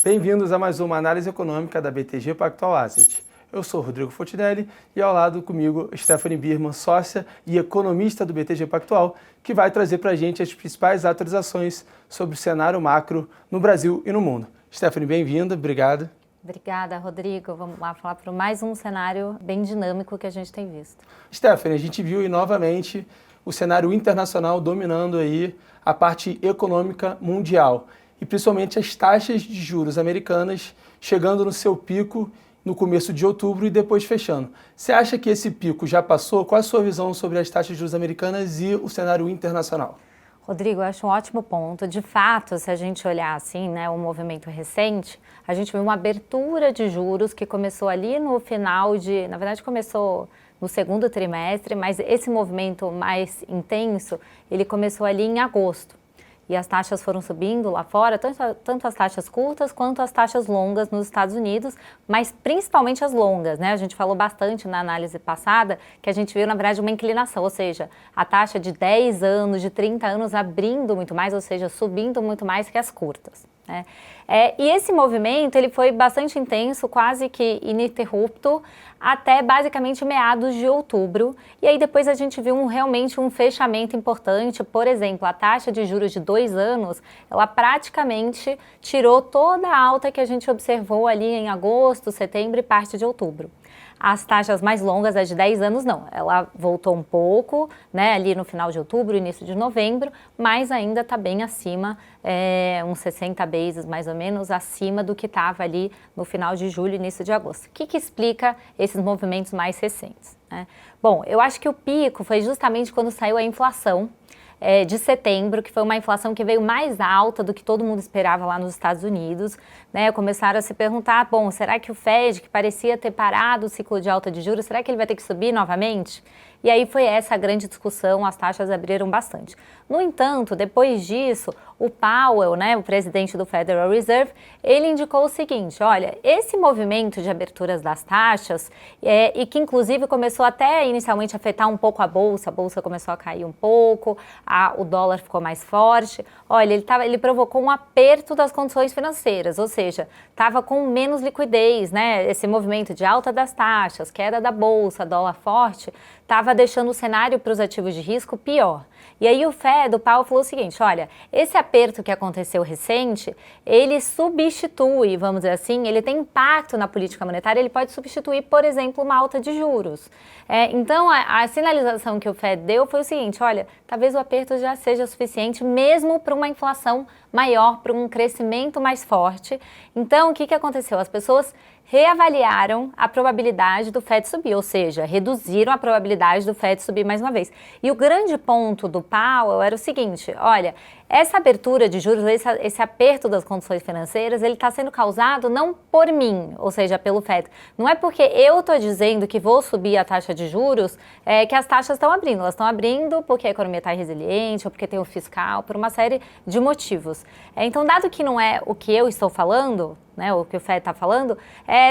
Bem-vindos a mais uma análise econômica da BTG Pactual Asset. Eu sou Rodrigo Fontinelli e ao lado comigo Stephanie Birman, sócia e economista do BTG Pactual, que vai trazer para a gente as principais atualizações sobre o cenário macro no Brasil e no mundo. Stephanie, bem-vinda, obrigado. Obrigada, Rodrigo. Vamos lá falar para mais um cenário bem dinâmico que a gente tem visto. Stephanie, a gente viu aí novamente o cenário internacional dominando aí a parte econômica mundial e principalmente as taxas de juros americanas chegando no seu pico no começo de outubro e depois fechando. Você acha que esse pico já passou? Qual a sua visão sobre as taxas de juros americanas e o cenário internacional? Rodrigo, eu acho um ótimo ponto. De fato, se a gente olhar assim, né, o movimento recente, a gente viu uma abertura de juros que começou ali no final na verdade começou no segundo trimestre, mas esse movimento mais intenso, ele começou ali em agosto. E as taxas foram subindo lá fora, tanto as taxas curtas quanto as taxas longas nos Estados Unidos, mas principalmente as longas, né? A gente falou bastante na análise passada que a gente viu, na verdade, uma inclinação, ou seja, a taxa de 10 anos, de 30 anos abrindo muito mais, ou seja, subindo muito mais que as curtas, né? E esse movimento, ele foi bastante intenso, quase que ininterrupto, até basicamente meados de outubro. E aí depois a gente viu realmente um fechamento importante. Por exemplo, a taxa de juros de 2 anos, ela praticamente tirou toda a alta que a gente observou ali em agosto, setembro e parte de outubro. As taxas mais longas, as de 10 anos, não. Ela voltou um pouco, né, ali no final de outubro, início de novembro, mas ainda está bem acima, uns 60 bases mais ou menos, acima do que estava ali no final de julho, início de agosto. O que explica esses movimentos mais recentes, né? Bom, eu acho que o pico foi justamente quando saiu a inflação de setembro, que foi uma inflação que veio mais alta do que todo mundo esperava lá nos Estados Unidos, né? Começaram a se perguntar, bom, será que o Fed, que parecia ter parado o ciclo de alta de juros, será que ele vai ter que subir novamente? E aí foi essa a grande discussão, as taxas abriram bastante. No entanto, depois disso, o Powell, né, o presidente do Federal Reserve, ele indicou o seguinte, olha, esse movimento de aberturas das taxas, e que inclusive começou até inicialmente a afetar um pouco a bolsa começou a cair um pouco, o dólar ficou mais forte, olha, ele provocou um aperto das condições financeiras, ou seja, estava com menos liquidez, né, esse movimento de alta das taxas, queda da bolsa, dólar forte, estava deixando o cenário para os ativos de risco pior. E aí o Powell falou o seguinte, olha, esse aperto que aconteceu recente, ele substitui, vamos dizer assim, ele tem impacto na política monetária, ele pode substituir, por exemplo, uma alta de juros. Então, a sinalização que o Fed deu foi o seguinte, olha, talvez o aperto já seja suficiente mesmo para uma inflação maior, para um crescimento mais forte. Então, o que aconteceu? As pessoas reavaliaram a probabilidade do Fed subir, ou seja, reduziram a probabilidade do Fed subir mais uma vez. E o grande ponto do Powell era o seguinte, olha, essa abertura de juros, esse aperto das condições financeiras, ele está sendo causado não por mim, ou seja, pelo Fed. Não é porque eu estou dizendo que vou subir a taxa de juros que as taxas estão abrindo. Elas estão abrindo porque a economia está resiliente, ou porque tem o fiscal, por uma série de motivos. Então, dado que não é o que eu estou falando, né, o que o Fed está falando,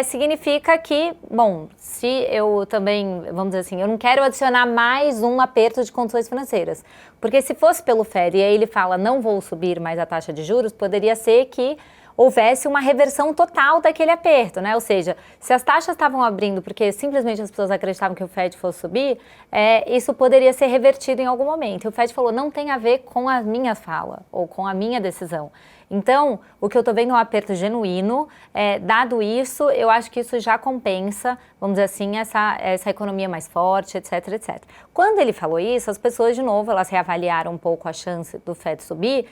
significa que, bom, se eu também, vamos dizer assim, eu não quero adicionar mais um aperto de condições financeiras. Porque se fosse pelo Fed e aí ele fala, não vou subir mais a taxa de juros, poderia ser que houvesse uma reversão total daquele aperto, né? Ou seja, se as taxas estavam abrindo porque simplesmente as pessoas acreditavam que o Fed fosse subir, isso poderia ser revertido em algum momento. E o Fed falou, não tem a ver com a minha fala ou com a minha decisão. Então, o que eu estou vendo é um aperto genuíno. Dado isso, eu acho que isso já compensa, vamos dizer assim, essa economia mais forte, etc, etc. Quando ele falou isso, as pessoas, de novo, elas reavaliaram um pouco a chance do Fed subir.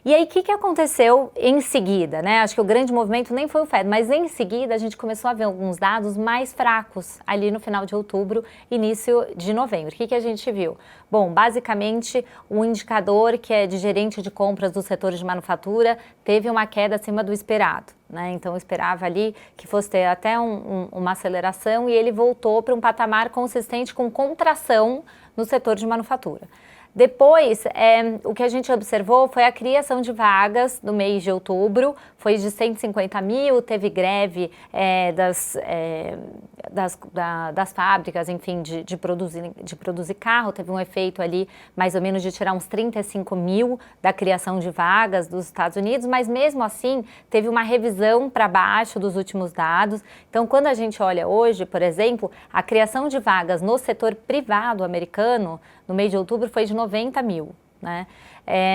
E aí, o que aconteceu em seguida, né? Acho que o grande movimento nem foi o Fed, mas em seguida a gente começou a ver alguns dados mais fracos ali no final de outubro, início de novembro. O que a gente viu? Bom, basicamente, o indicador que é de gerente de compras do setor de manufatura teve uma queda acima do esperado, né? Então, eu esperava ali que fosse ter até uma aceleração e ele voltou para um patamar consistente com contração no setor de manufatura. Depois, o que a gente observou foi a criação de vagas no mês de outubro, foi de 150 mil, teve greve das fábricas, enfim, de produzir carro, teve um efeito ali mais ou menos de tirar uns 35 mil da criação de vagas dos Estados Unidos, mas mesmo assim teve uma revisão para baixo dos últimos dados. Então, quando a gente olha hoje, por exemplo, a criação de vagas no setor privado americano, no mês de outubro, foi de 90 mil, né?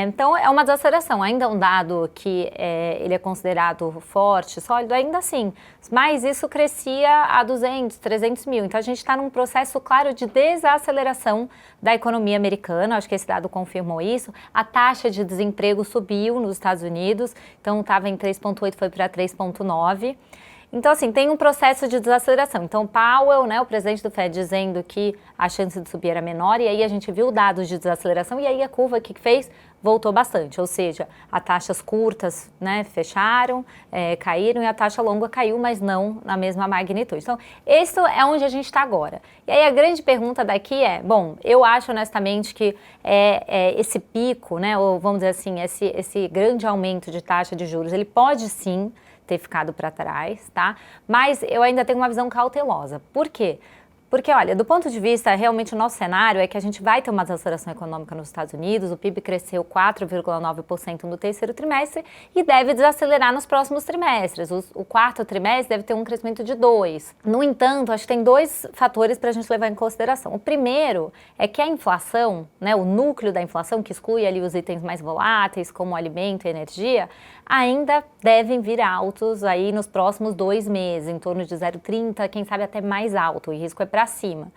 Então, é uma desaceleração, ainda um dado que ele é considerado forte, sólido, ainda assim, mas isso crescia a 200, 300 mil. Então, a gente está num processo, claro, de desaceleração da economia americana, acho que esse dado confirmou isso. A taxa de desemprego subiu nos Estados Unidos, então estava em 3,8, foi para 3,9. Então, assim, tem um processo de desaceleração. Então, Powell, né, o presidente do Fed, dizendo que a chance de subir era menor, e aí a gente viu dados de desaceleração, e aí a curva que fez voltou bastante. Ou seja, as taxas curtas, né, fecharam, caíram, e a taxa longa caiu, mas não na mesma magnitude. Então, isso é onde a gente está agora. E aí a grande pergunta daqui é, bom, eu acho honestamente que esse pico, né, ou vamos dizer assim, esse grande aumento de taxa de juros, ele pode sim ter ficado para trás, tá? Mas eu ainda tenho uma visão cautelosa. Por quê? Porque, olha, do ponto de vista, realmente o nosso cenário é que a gente vai ter uma desaceleração econômica nos Estados Unidos, o PIB cresceu 4,9% no terceiro trimestre e deve desacelerar nos próximos trimestres. O quarto trimestre deve ter um crescimento de 2%. No entanto, acho que tem dois fatores para a gente levar em consideração. O primeiro é que a inflação, né, o núcleo da inflação, que exclui ali os itens mais voláteis, como alimento e energia, ainda devem vir altos aí nos próximos 2 meses, em torno de 0,30, quem sabe até mais alto, o risco é para cima.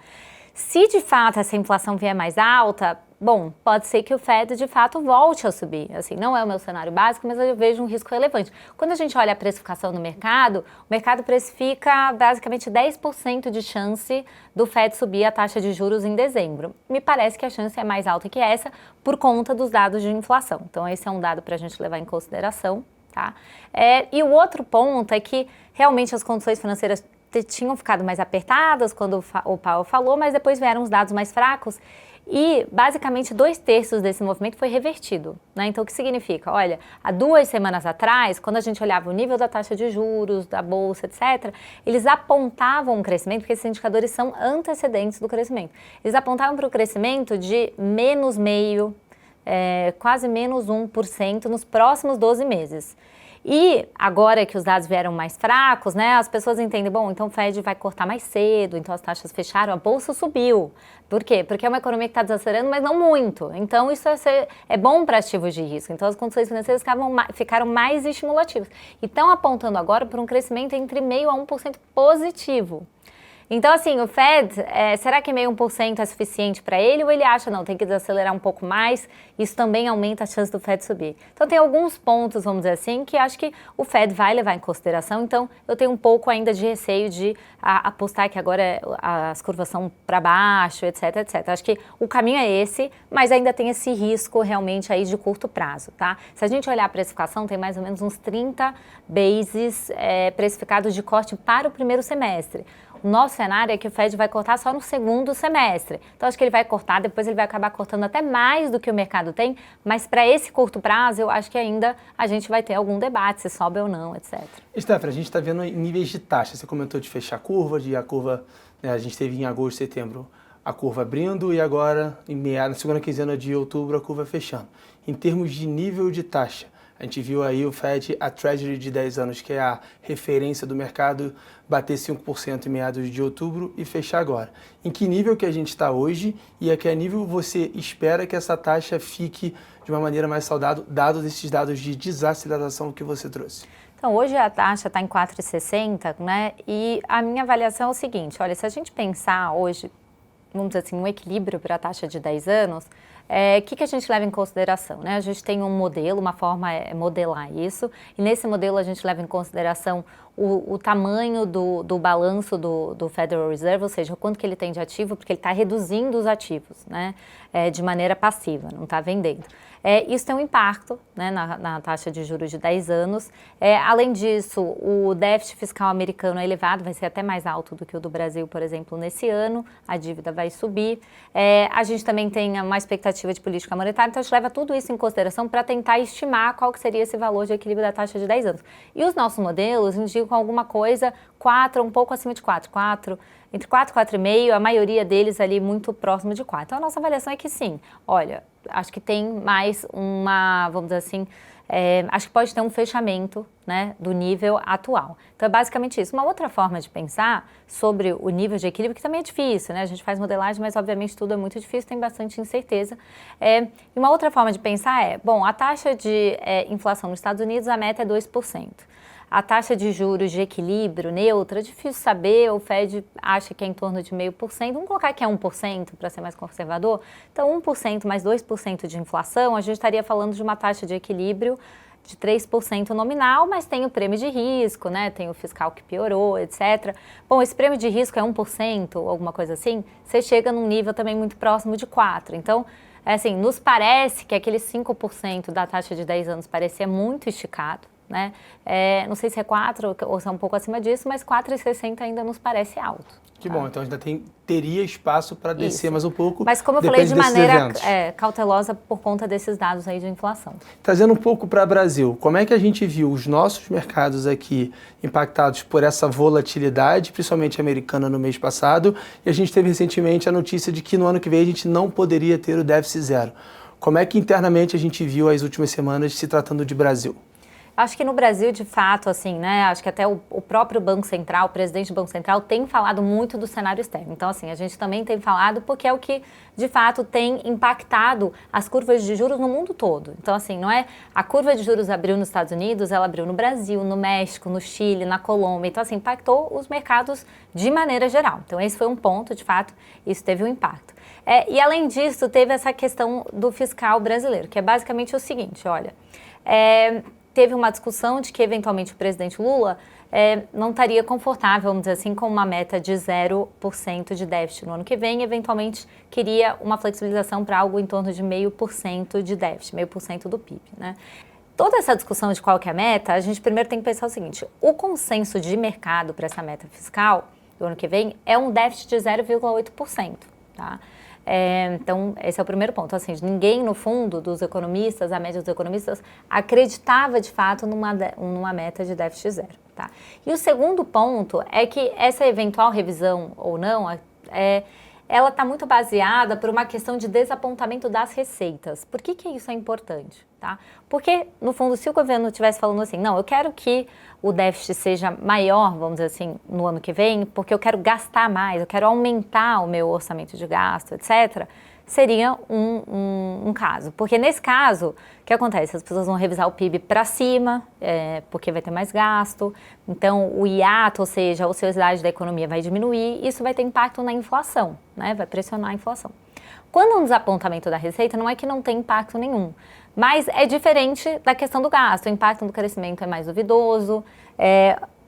Se de fato essa inflação vier mais alta, bom, pode ser que o Fed de fato volte a subir. Assim, não é o meu cenário básico, mas eu vejo um risco relevante. Quando a gente olha a precificação no mercado, o mercado precifica basicamente 10% de chance do Fed subir a taxa de juros em dezembro. Me parece que a chance é mais alta que essa por conta dos dados de inflação. Então, esse é um dado para a gente levar em consideração, tá? E o outro ponto é que realmente as condições financeiras tinham ficado mais apertadas quando o Powell falou, mas depois vieram os dados mais fracos e basicamente 2/3 desse movimento foi revertido, né? Então o que significa? Olha, há 2 semanas atrás, quando a gente olhava o nível da taxa de juros, da bolsa, etc., eles apontavam um crescimento, porque esses indicadores são antecedentes do crescimento, eles apontavam para o crescimento de menos meio, quase menos 1% nos próximos 12 meses. E agora que os dados vieram mais fracos, né, as pessoas entendem, bom, então o Fed vai cortar mais cedo, então as taxas fecharam, a bolsa subiu. Por quê? Porque é uma economia que está desacelerando, mas não muito. Então isso é bom para ativos de risco. Então as condições financeiras ficaram mais estimulativas. E estão apontando agora para um crescimento entre 0,5% a 1% positivo. Então, assim, o Fed, será que 0,5% é suficiente para ele ou ele acha, não, tem que desacelerar um pouco mais, isso também aumenta a chance do Fed subir? Então, tem alguns pontos, vamos dizer assim, que acho que o Fed vai levar em consideração, então eu tenho um pouco ainda de receio de apostar que agora as curvas são para baixo, etc, etc. Acho que o caminho é esse, mas ainda tem esse risco realmente aí de curto prazo, tá? Se a gente olhar a precificação, tem mais ou menos uns 30 bases precificados de corte para o primeiro semestre. O nosso cenário é que o Fed vai cortar só no segundo semestre. Então, acho que ele vai cortar, depois ele vai acabar cortando até mais do que o mercado tem, mas para esse curto prazo, eu acho que ainda a gente vai ter algum debate, se sobe ou não, etc. Stephanie, a gente está vendo níveis de taxa. Você comentou de fechar a curva, né, a gente teve em agosto, setembro, a curva abrindo e agora, na segunda quinzena de outubro, a curva fechando. Em termos de nível de taxa, a gente viu aí o Fed, a Treasury de 10 anos, que é a referência do mercado, bater 5% em meados de outubro e fechar agora. Em que nível que a gente está hoje e a que nível você espera que essa taxa fique de uma maneira mais saudável, dados esses dados de desaceleração que você trouxe? Então, hoje a taxa está em 4,60, né? E a minha avaliação é o seguinte, olha, se a gente pensar hoje, vamos dizer assim, um equilíbrio para a taxa de 10 anos, o que a gente leva em consideração, né? A gente tem um modelo, uma forma é modelar isso, e nesse modelo a gente leva em consideração o tamanho do balanço do Federal Reserve, ou seja, o quanto que ele tem de ativo, porque ele está reduzindo os ativos, né, de maneira passiva, não está vendendo. Isso tem um impacto, né, na taxa de juros de 10 anos. Além disso, o déficit fiscal americano é elevado, vai ser até mais alto do que o do Brasil, por exemplo, nesse ano. A dívida vai subir. A gente também tem uma expectativa de política monetária, então a gente leva tudo isso em consideração para tentar estimar qual que seria esse valor de equilíbrio da taxa de 10 anos. E os nossos modelos indicam alguma coisa 4, um pouco acima de 4, entre 4 e 4,5, a maioria deles ali muito próximo de 4. Então a nossa avaliação é que sim, olha, acho que tem mais uma, vamos dizer assim, acho que pode ter um fechamento, né, do nível atual. Então é basicamente isso. Uma outra forma de pensar sobre o nível de equilíbrio, que também é difícil, né? A gente faz modelagem, mas obviamente tudo é muito difícil, tem bastante incerteza. E uma outra forma de pensar bom, a taxa de inflação nos Estados Unidos, a meta é 2%. A taxa de juros de equilíbrio, neutra, é difícil saber, o Fed acha que é em torno de 0,5%, vamos colocar que é 1% para ser mais conservador. Então 1% mais 2% de inflação, a gente estaria falando de uma taxa de equilíbrio de 3% nominal, mas tem o prêmio de risco, né? Tem o fiscal que piorou, etc. Bom, esse prêmio de risco é 1%, alguma coisa assim, você chega num nível também muito próximo de 4%. Então, assim, nos parece que aquele 5% da taxa de 10 anos parecia muito esticado, né? Não sei se é 4 ou se é um pouco acima disso, mas 4,60 ainda nos parece alto. Que bom, então ainda teria espaço para descer mais um pouco. Mas como eu falei, de maneira cautelosa por conta desses dados aí de inflação. Trazendo um pouco para o Brasil, como é que a gente viu os nossos mercados aqui impactados por essa volatilidade, principalmente americana no mês passado, e a gente teve recentemente a notícia de que no ano que vem a gente não poderia ter o déficit zero. Como é que internamente a gente viu as últimas semanas se tratando de Brasil? Acho que no Brasil, de fato, assim, né, acho que até o próprio Banco Central, o presidente do Banco Central tem falado muito do cenário externo. Então, assim, a gente também tem falado porque é o que, de fato, tem impactado as curvas de juros no mundo todo. Então, assim, não é a curva de juros abriu nos Estados Unidos, ela abriu no Brasil, no México, no Chile, na Colômbia. Então, assim, impactou os mercados de maneira geral. Então, esse foi um ponto, de fato, isso teve um impacto. E, além disso, teve essa questão do fiscal brasileiro, que é basicamente o seguinte, olha... teve uma discussão de que, eventualmente, o presidente Lula não estaria confortável, vamos dizer assim, com uma meta de 0% de déficit no ano que vem, eventualmente queria uma flexibilização para algo em torno de 0,5% de déficit, 0,5% do PIB, né? Toda essa discussão de qual que é a meta, a gente primeiro tem que pensar o seguinte, o consenso de mercado para essa meta fiscal do ano que vem é um déficit de 0,8%, tá? Então, esse é o primeiro ponto. Assim, ninguém, no fundo, dos economistas, a média dos economistas, acreditava, de fato, numa meta de déficit zero. Tá? E o segundo ponto é que essa eventual revisão ou não, ela está muito baseada por uma questão de desapontamento das receitas. Por que isso é importante? Tá? Porque, no fundo, se o governo estivesse falando assim, não, eu quero que o déficit seja maior, vamos dizer assim, no ano que vem, porque eu quero gastar mais, eu quero aumentar o meu orçamento de gasto, etc., seria um caso. Porque nesse caso, o que acontece? As pessoas vão revisar o PIB para cima, porque vai ter mais gasto, então o hiato, ou seja, a ociosidade da economia vai diminuir, isso vai ter impacto na inflação, né? Vai pressionar a inflação. Quando é um desapontamento da receita, não é que não tem impacto nenhum, mas é diferente da questão do gasto. O impacto no crescimento é mais duvidoso,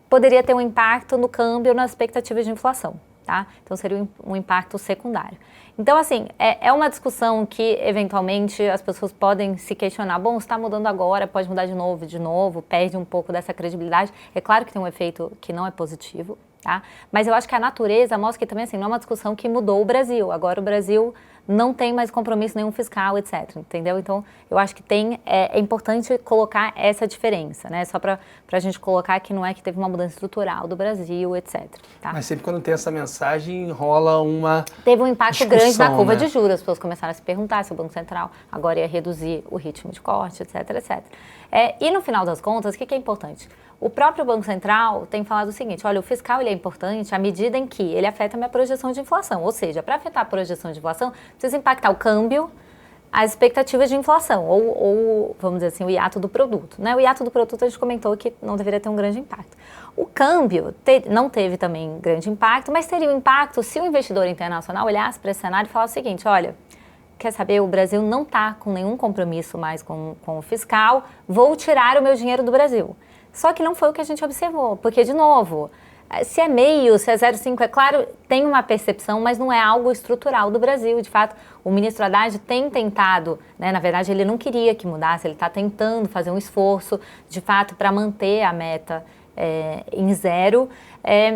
poderia ter um impacto no câmbio, nas expectativas de inflação, tá? Então seria um impacto secundário. Então, assim, é uma discussão que, eventualmente, as pessoas podem se questionar, bom, está mudando agora, pode mudar de novo, perde um pouco dessa credibilidade. É claro que tem um efeito que não é positivo, tá? Mas eu acho que a natureza mostra que também, assim, não é uma discussão que mudou o Brasil. Agora o Brasil não tem mais compromisso nenhum fiscal, etc, entendeu? Então, eu acho que é importante colocar essa diferença, né? Só para a gente colocar que não é que teve uma mudança estrutural do Brasil, etc. Tá? Mas sempre quando tem essa mensagem, rola uma Teve um impacto grande na curva, né? de juros, as pessoas começaram a se perguntar se o Banco Central agora ia reduzir o ritmo de corte, etc, etc. E no final das contas, o que é importante? O próprio Banco Central tem falado o seguinte, olha, o fiscal ele é importante à medida em que ele afeta a minha projeção de inflação, ou seja, para afetar a projeção de inflação, precisa impactar o câmbio, as expectativas de inflação, ou vamos dizer assim, o hiato do produto, né? O hiato do produto a gente comentou que não deveria ter um grande impacto. O câmbio não teve também grande impacto, mas teria um impacto se o investidor internacional olhasse para esse cenário e falasse o seguinte, olha, quer saber, o Brasil não está com nenhum compromisso mais com o fiscal, vou tirar o meu dinheiro do Brasil. Só que não foi o que a gente observou, porque, de novo, se é meio, se é 0,5, é claro, tem uma percepção, mas não é algo estrutural do Brasil. De fato, o ministro Haddad tem tentado, né, na verdade, ele não queria que mudasse, ele está tentando fazer um esforço, de fato, para manter a meta em 0.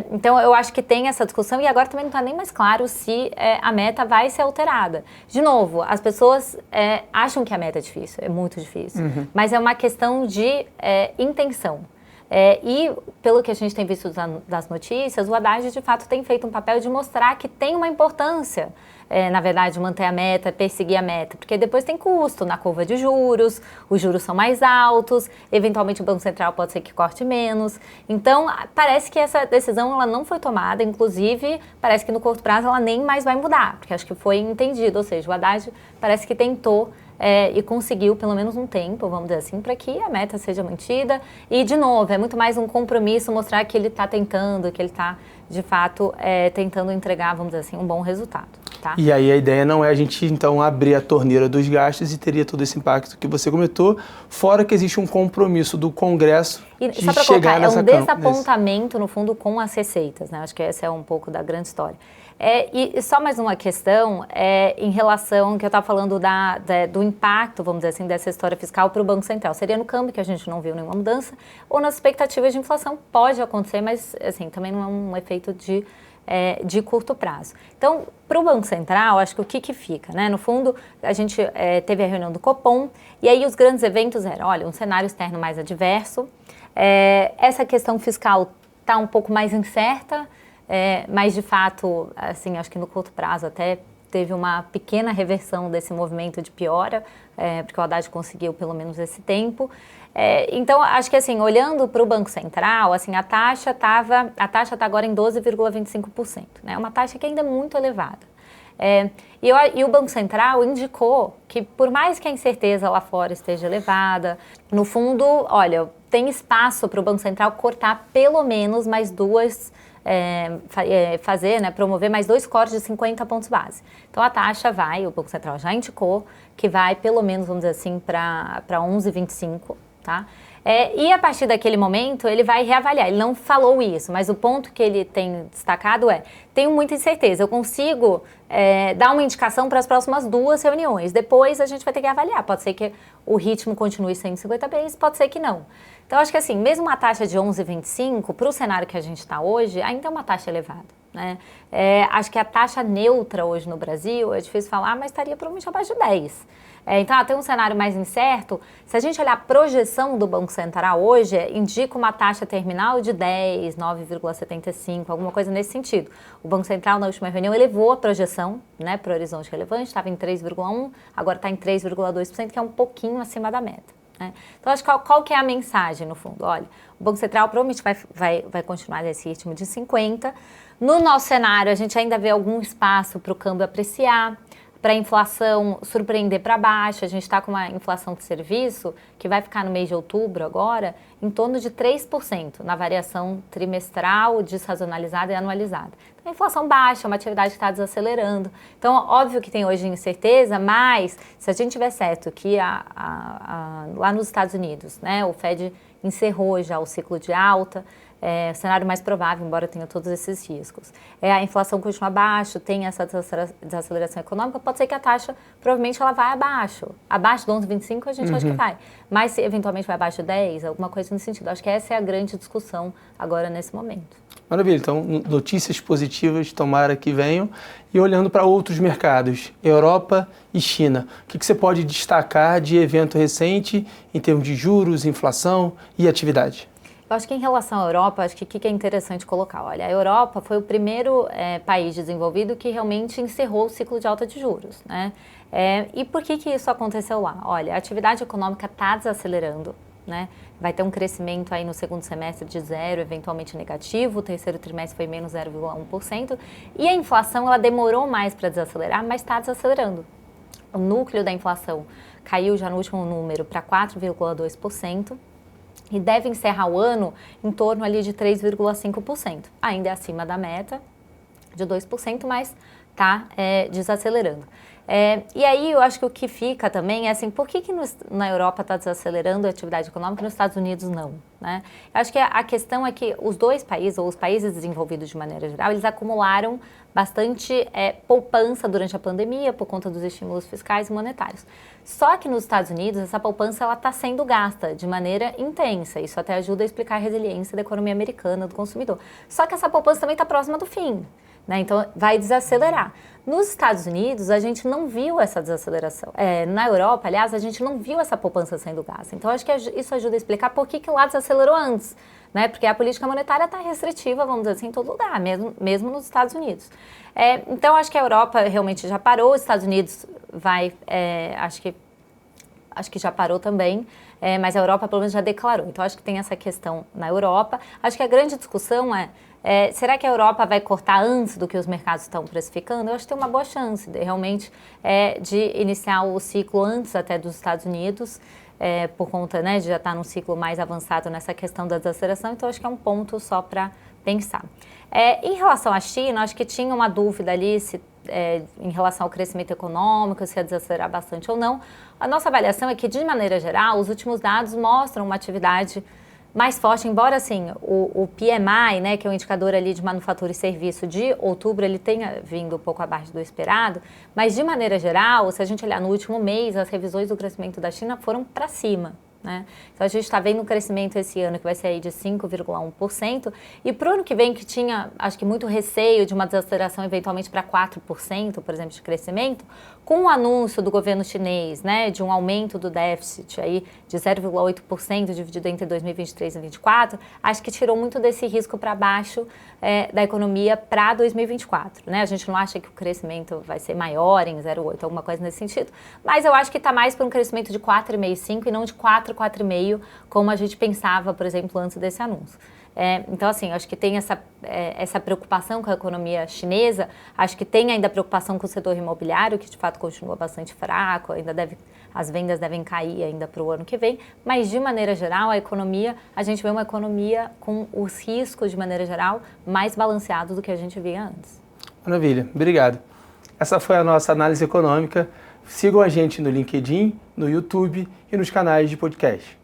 Então, eu acho que tem essa discussão e agora também não está nem mais claro se a meta vai ser alterada. De novo, as pessoas acham que a meta é difícil, é muito difícil, mas é uma questão de intenção. E, pelo que a gente tem visto das notícias, o Haddad, de fato, tem feito um papel de mostrar que tem uma importância, na verdade, manter a meta, perseguir a meta, porque depois tem custo na curva de juros, os juros são mais altos, eventualmente o Banco Central pode ser que corte menos. Então, parece que essa decisão ela não foi tomada, inclusive, parece que no curto prazo ela nem mais vai mudar, porque acho que foi entendido, ou seja, o Haddad parece que tentou e conseguiu pelo menos um tempo, vamos dizer assim, para que a meta seja mantida. E, de novo, é muito mais um compromisso mostrar que ele está tentando, que ele está, de fato, tentando entregar, vamos dizer assim, um bom resultado. Tá? E aí a ideia não é a gente, então, abrir a torneira dos gastos e teria todo esse impacto que você comentou, fora que existe um compromisso do Congresso de só para chegar colocar, nessa é um desapontamento, no fundo, com as receitas, né? Acho que essa é um pouco da grande história. E só mais uma questão em relação que eu estava falando do impacto, vamos dizer assim, dessa história fiscal para o Banco Central. Seria no câmbio, que a gente não viu nenhuma mudança, ou nas expectativas de inflação, pode acontecer, mas assim, também não é um efeito de curto prazo. Então, para o Banco Central, acho que o que fica, né? No fundo, a gente teve a reunião do Copom, e aí os grandes eventos eram, olha, um cenário externo mais adverso, essa questão fiscal está um pouco mais incerta, mas, de fato, assim, acho que no curto prazo até teve uma pequena reversão desse movimento de piora, porque o Haddad conseguiu pelo menos esse tempo. Então, acho que, assim, olhando para o Banco Central, assim, a taxa está agora em 12,25%, né? Uma taxa que ainda é muito elevada. E o Banco Central indicou que, por mais que a incerteza lá fora esteja elevada, no fundo, olha, tem espaço para o Banco Central cortar pelo menos mais promover mais 2 cortes de 50 pontos base. Então, a taxa o Banco Central já indicou que vai pelo menos, vamos dizer assim, para 11,25, tá? E a partir daquele momento, ele vai reavaliar. Ele não falou isso, mas o ponto que ele tem destacado tenho muita incerteza, eu consigo dar uma indicação para as próximas 2 reuniões. Depois, a gente vai ter que avaliar. Pode ser que o ritmo continue 150 bens, pode ser que não. Então, acho que assim, mesmo uma taxa de 11,25, para o cenário que a gente está hoje, ainda é uma taxa elevada, né? Acho que a taxa neutra hoje no Brasil, é difícil falar, mas estaria provavelmente abaixo de 10. Então, tem um cenário mais incerto. Se a gente olhar a projeção do Banco Central hoje, indica uma taxa terminal de 10, 9,75, alguma coisa nesse sentido. O Banco Central, na última reunião, elevou a projeção, né, para o horizonte relevante, estava em 3,1, agora está em 3,2%, que é um pouquinho acima da meta. Então, acho que qual que é a mensagem, no fundo? Olha, o Banco Central provavelmente vai continuar nesse ritmo de 50. No nosso cenário, a gente ainda vê algum espaço para o câmbio apreciar, para a inflação surpreender para baixo. A gente está com uma inflação de serviço que vai ficar no mês de outubro agora em torno de 3% na variação trimestral, dessazonalizada e anualizada. Então, a inflação baixa, é uma atividade que está desacelerando. Então, óbvio que tem hoje incerteza, mas se a gente tiver certo que lá nos Estados Unidos, né, o Fed encerrou já o ciclo de alta, o cenário mais provável, embora tenha todos esses riscos. A inflação continua abaixo, tem essa desaceleração econômica, pode ser que a taxa, provavelmente, ela vai abaixo. Abaixo do 11,25 a gente acha que vai. Mas se eventualmente vai abaixo de 10, alguma coisa nesse sentido. Acho que essa é a grande discussão agora nesse momento. Maravilha, então notícias positivas, tomara que venham. E olhando para outros mercados, Europa e China, o que você pode destacar de evento recente em termos de juros, inflação e atividade? Eu acho que em relação à Europa, acho que o que é interessante colocar? Olha, a Europa foi o primeiro país desenvolvido que realmente encerrou o ciclo de alta de juros, né? E por que isso aconteceu lá? Olha, a atividade econômica está desacelerando, né? Vai ter um crescimento aí no segundo semestre de 0, eventualmente negativo, o terceiro trimestre foi menos 0,1%, e a inflação ela demorou mais para desacelerar, mas está desacelerando. O núcleo da inflação caiu já no último número para 4,2%, e deve encerrar o ano em torno ali de 3,5%. Ainda é acima da meta de 2%, mas está desacelerando. E aí eu acho que o que fica também é assim, por que na Europa está desacelerando a atividade econômica e nos Estados Unidos não? Né? Eu acho que a questão é que os dois países, ou os países desenvolvidos de maneira geral, eles acumularam bastante poupança durante a pandemia por conta dos estímulos fiscais e monetários. Só que nos Estados Unidos, essa poupança está sendo gasta de maneira intensa. Isso até ajuda a explicar a resiliência da economia americana, do consumidor. Só que essa poupança também está próxima do fim. Né? Então, vai desacelerar. Nos Estados Unidos, a gente não viu essa desaceleração. Na Europa, aliás, a gente não viu essa poupança sendo gasta. Então, acho que isso ajuda a explicar por que lá desacelerou antes. Né? Porque a política monetária está restritiva, vamos dizer assim, em todo lugar, mesmo nos Estados Unidos. Então, acho que a Europa realmente já parou, os Estados Unidos vai, acho que já parou também, mas a Europa pelo menos já declarou. Então, acho que tem essa questão na Europa. Acho que a grande discussão será que a Europa vai cortar antes do que os mercados estão precificando? Eu acho que tem uma boa chance, realmente, de iniciar o ciclo antes até dos Estados Unidos, por conta de já estar num ciclo mais avançado nessa questão da desaceleração. Então, acho que é um ponto só para pensar. Em relação à China, acho que tinha uma dúvida ali em relação ao crescimento econômico, se ia desacelerar bastante ou não. A nossa avaliação é que, de maneira geral, os últimos dados mostram uma atividade mais forte, embora assim, o PMI, que é o indicador ali de manufatura e serviço de outubro, ele tenha vindo um pouco abaixo do esperado, mas de maneira geral, se a gente olhar no último mês, as revisões do crescimento da China foram para cima. Né? Então a gente está vendo um crescimento esse ano que vai ser aí de 5,1% e para o ano que vem que tinha, acho que muito receio de uma desaceleração eventualmente para 4%, por exemplo, de crescimento, com o anúncio do governo chinês, de um aumento do déficit aí de 0,8% dividido entre 2023 e 2024, acho que tirou muito desse risco para baixo da economia para 2024. A gente não acha que o crescimento vai ser maior em 0,8%, alguma coisa nesse sentido, mas eu acho que está mais para um crescimento de 4,5%, 5% e não de 4,5%, como a gente pensava, por exemplo, antes desse anúncio. Então, assim, acho que tem essa preocupação com a economia chinesa, acho que tem ainda preocupação com o setor imobiliário, que de fato continua bastante fraco, as vendas devem cair ainda para o ano que vem, mas de maneira geral, a gente vê uma economia com os riscos, de maneira geral, mais balanceados do que a gente via antes. Maravilha, obrigado. Essa foi a nossa análise econômica. Sigam a gente no LinkedIn, no YouTube e nos canais de podcast.